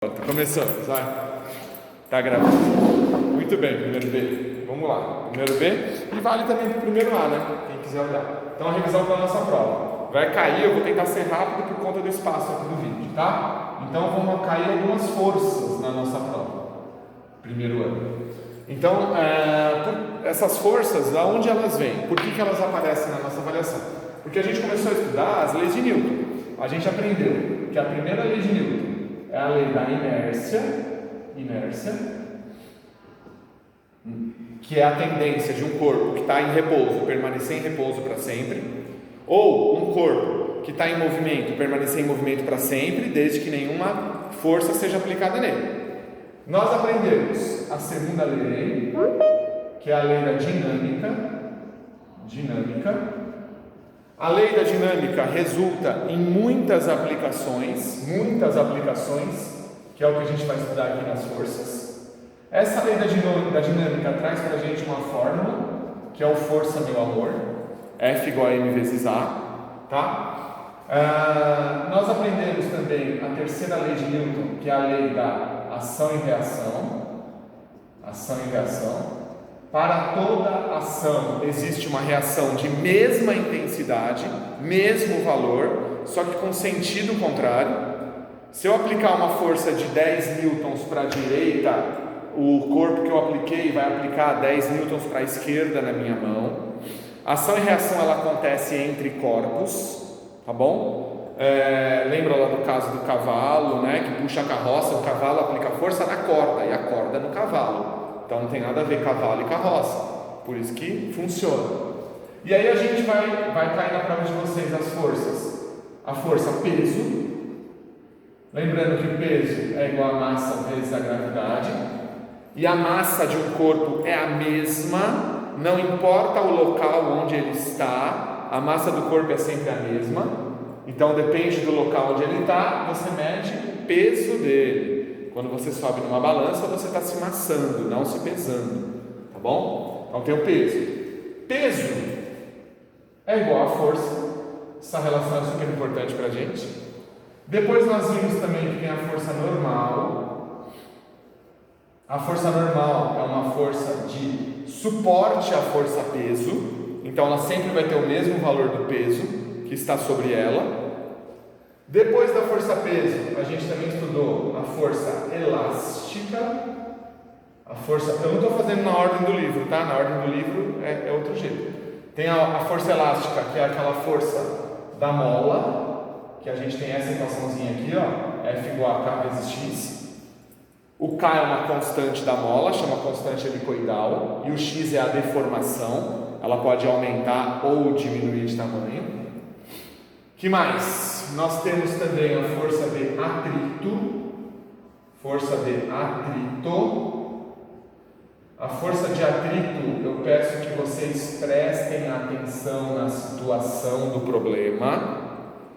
Começamos, vai. Tá gravando. Muito bem, primeiro B. Vamos lá. Primeiro B. E vale também pro primeiro A, né? Quem quiser olhar. Então, a revisão para a nossa prova. Vai cair, eu vou tentar ser rápido por conta do espaço aqui do vídeo, tá? Então, vão cair algumas forças na nossa prova. Primeiro ano. Então, essas forças, da onde elas vêm? Por que elas aparecem na nossa avaliação? Porque a gente começou a estudar as leis de Newton. A gente aprendeu que a primeira lei de Newton é a lei da inércia, que é a tendência de um corpo que está em repouso permanecer em repouso para sempre, ou um corpo que está em movimento permanecer em movimento para sempre, desde que nenhuma força seja aplicada nele. Nós aprendemos a segunda lei, que é a lei da dinâmica. A lei da dinâmica resulta em muitas aplicações, que é o que a gente vai estudar aqui nas forças. Essa lei da dinâmica traz para a gente uma fórmula, que é o força meu amor, F igual a M vezes A, tá? Nós aprendemos também a terceira lei de Newton, que é a lei da ação e reação. Para toda ação existe uma reação de mesma intensidade, mesmo valor, só que com sentido contrário. Se eu aplicar uma força de 10 newtons para a direita, o corpo que eu apliquei vai aplicar 10 newtons para a esquerda na minha mão. Ação e reação ela acontece entre corpos, tá bom? Lembra lá do caso do cavalo, né, que puxa a carroça, o cavalo aplica força na corda e a corda no cavalo. Então não tem nada a ver cavalo e carroça, por isso que funciona. E aí a gente vai cair na prova de vocês as forças. A força peso, lembrando que o peso é igual a massa vezes a gravidade, e a massa de um corpo é a mesma, não importa o local onde ele está, a massa do corpo é sempre a mesma. Então depende do local onde ele está, você mede o peso dele. Quando você sobe numa balança, você está se massando, não se pesando, tá bom? Então tem o peso. Peso é igual a força. Essa relação é super importante para a gente. Depois nós vimos também que tem a força normal. A força normal é uma força de suporte à força peso. Então ela sempre vai ter o mesmo valor do peso que está sobre ela. Depois da força peso, a gente também estudou a força elástica. Eu não estou fazendo na ordem do livro, tá? Na ordem do livro é outro jeito. Tem a força elástica, que é aquela força da mola, que a gente tem essa equaçãozinha aqui, ó, F igual a K vezes X. O K é uma constante da mola, chama constante helicoidal, e o X é a deformação, ela pode aumentar ou diminuir de tamanho. Que mais? Nós temos também a força de atrito. A força de atrito, eu peço que vocês prestem atenção na situação do problema.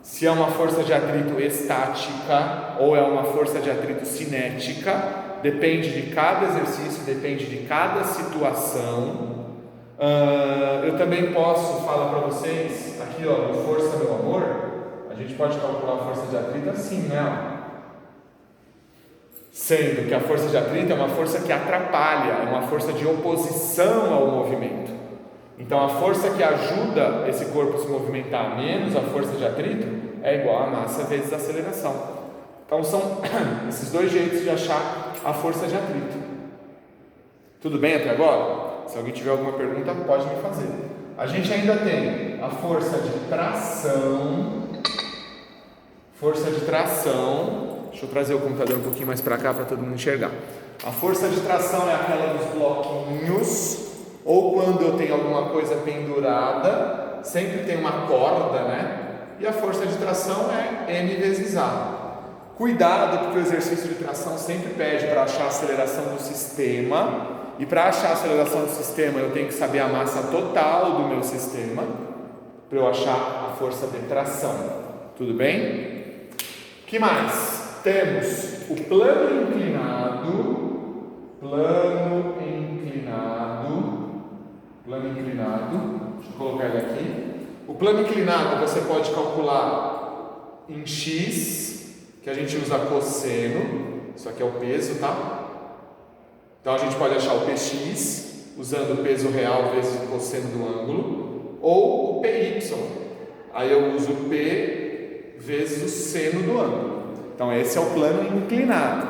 Se é uma força de atrito estática ou é uma força de atrito cinética, depende de cada exercício, depende de cada situação. Eu também posso falar para vocês, aqui ó, no Força Meu Amor, a gente pode calcular a força de atrito assim, né? Sendo que a força de atrito é uma força que atrapalha, é uma força de oposição ao movimento. Então a força que ajuda esse corpo a se movimentar menos a força de atrito é igual a massa vezes a aceleração. Então são esses dois jeitos de achar a força de atrito. Tudo bem até agora? Se alguém tiver alguma pergunta, pode me fazer. A gente ainda tem a força de tração. Deixa eu trazer o computador um pouquinho mais para cá para todo mundo enxergar. A força de tração é aquela dos bloquinhos, ou quando eu tenho alguma coisa pendurada, sempre tem uma corda, né? E a força de tração é M vezes A. Cuidado, porque o exercício de tração sempre pede para achar a aceleração do sistema. E para achar a aceleração do sistema, eu tenho que saber a massa total do meu sistema, para eu achar a força de tração. Tudo bem? O que mais? Temos o plano inclinado. Deixa eu colocar ele aqui. O plano inclinado você pode calcular em X, que a gente usa cosseno. Isso aqui é o peso, tá? Então a gente pode achar o Px usando o peso real vezes o cosseno do ângulo, ou o Py. Aí eu uso o P vezes o seno do ângulo. Então esse é o plano inclinado.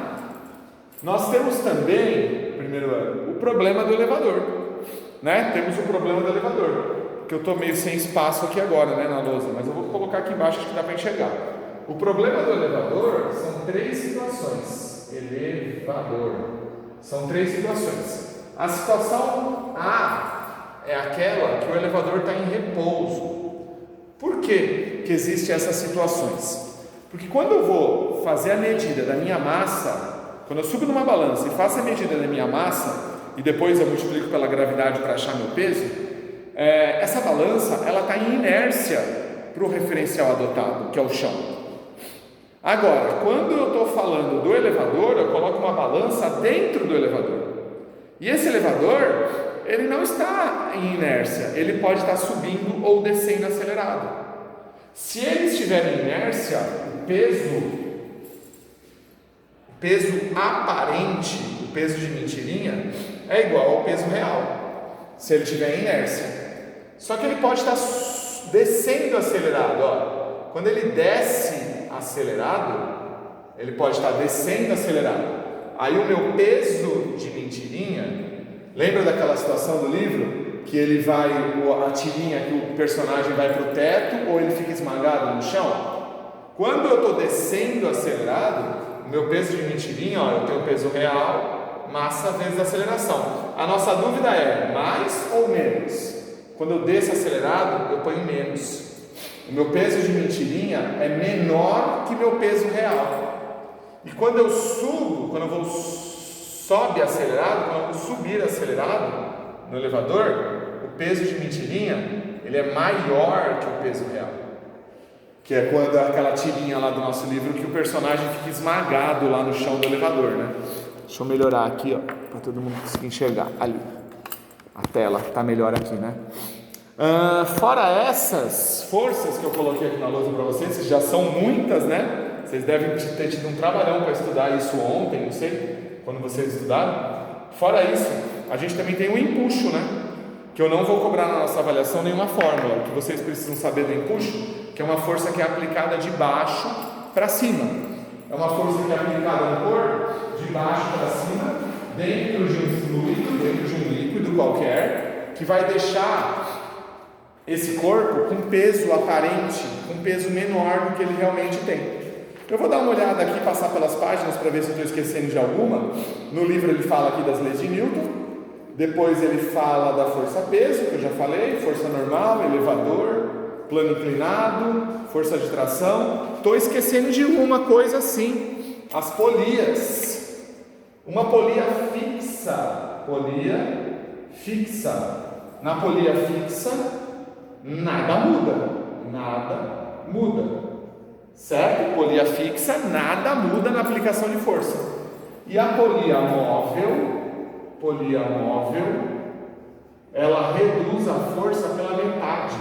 Nós temos também, primeiro ano, o problema do elevador, né? Temos o problema do elevador, que eu estou meio sem espaço aqui agora, né, na lousa, mas eu vou colocar aqui embaixo, acho que dá para enxergar. O problema do elevador são 3 situações. Elevador. São 3 situações. A situação A é aquela que o elevador está em repouso. Por que que existem essas situações? Porque quando eu vou fazer a medida da minha massa, quando eu subo numa balança e faço a medida da minha massa, e depois eu multiplico pela gravidade para achar meu peso, essa balança ela está em inércia para o referencial adotado, que é o chão. Agora, quando eu estou falando do elevador, eu coloco uma balança dentro do elevador. E esse elevador, ele não está em inércia, ele pode estar subindo ou descendo acelerado. Se ele estiver em inércia, o peso aparente, o peso de mentirinha, é igual ao peso real, se ele estiver em inércia. Só que ele pode estar descendo acelerado, ó. Quando ele desce acelerado, ele pode estar descendo acelerado. Aí o meu peso de mentirinha, lembra daquela situação do livro? Que ele vai, a tirinha que o personagem vai para o teto ou ele fica esmagado no chão? Quando eu estou descendo acelerado, o meu peso de mentirinha, ó, eu tenho peso real, massa vezes aceleração. A nossa dúvida é, mais ou menos? Quando eu desço acelerado, eu ponho menos. O meu peso de mentirinha é menor que meu peso real. E quando eu subo, quando eu vou sobe acelerado, quando eu vou subir acelerado no elevador, o peso de mentirinha, ele é maior que o peso real. Que é quando aquela tirinha lá do nosso livro que o personagem fica esmagado lá no chão do elevador, né? Deixa eu melhorar aqui, ó, para todo mundo conseguir enxergar. Ali, a tela tá melhor aqui, né? Fora essas forças que eu coloquei aqui na lousa para vocês já são muitas, né? Vocês devem ter tido um trabalhão para estudar isso ontem, não sei, quando vocês estudaram. Fora isso, a gente também tem o empuxo, né? Que eu não vou cobrar na nossa avaliação nenhuma fórmula. O que vocês precisam saber do empuxo, que é uma força que é aplicada de baixo para cima. É uma força que é aplicada no corpo, de baixo para cima, dentro de um fluido, dentro de um líquido qualquer, que vai deixar esse corpo com peso aparente, com peso menor do que ele realmente tem. Eu vou dar uma olhada aqui, passar pelas páginas para ver se eu estou esquecendo de alguma. No livro ele fala aqui das leis de Newton. Depois ele fala da força-peso, que eu já falei, força normal, elevador, plano inclinado, força de tração. Estou esquecendo de uma coisa sim, as polias. Uma polia fixa, na polia fixa, nada muda, certo? Polia fixa, nada muda na aplicação de força. E a polia móvel, ela reduz a força pela metade.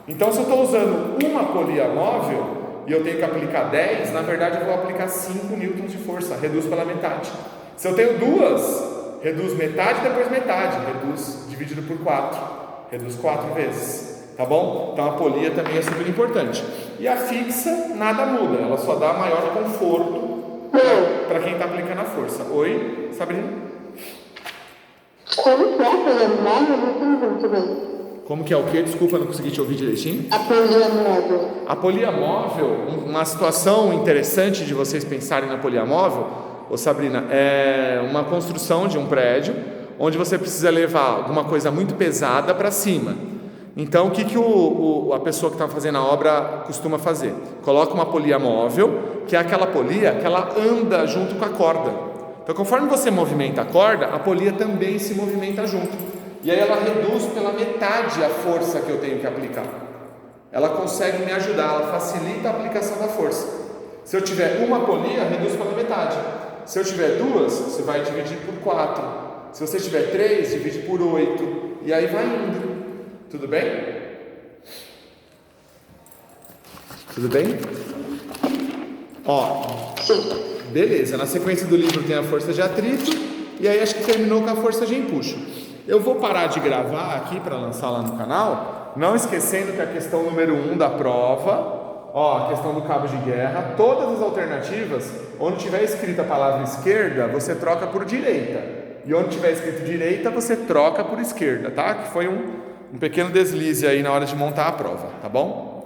Então, se eu estou usando uma polia móvel e eu tenho que aplicar 10, na verdade eu vou aplicar 5 newtons de força, reduz pela metade. Se eu tenho duas, reduz metade, depois metade, reduz dividido por 4, reduz 4 vezes, tá bom? Então a polia também é super importante. E a fixa, nada muda, ela só dá maior conforto para quem está aplicando a força. Oi, Sabrina? Como que é a polia móvel? Não entendi muito bem. Como que é o quê? Desculpa, não consegui te ouvir direitinho. A polia móvel. A polia móvel, uma situação interessante de vocês pensarem na polia móvel, ô Sabrina, é uma construção de um prédio onde você precisa levar alguma coisa muito pesada para cima. Então, o que a pessoa que está fazendo a obra costuma fazer? Coloca uma polia móvel, que é aquela polia que ela anda junto com a corda. Então, conforme você movimenta a corda, a polia também se movimenta junto. E aí ela reduz pela metade a força que eu tenho que aplicar. Ela consegue me ajudar, ela facilita a aplicação da força. Se eu tiver uma polia, reduz pela metade. Se eu tiver duas, você vai dividir por 4. Se você tiver 3, divide por 8. E aí vai indo. Tudo bem? Tudo bem? Ó, Beleza, na sequência do livro tem a força de atrito, e aí acho que terminou com a força de empuxo. Eu vou parar de gravar aqui para lançar lá no canal, não esquecendo que a questão número 1 da prova, ó, a questão do cabo de guerra, todas as alternativas, onde tiver escrita a palavra esquerda, você troca por direita, e onde tiver escrito direita, você troca por esquerda, tá? Que foi um pequeno deslize aí na hora de montar a prova, tá bom?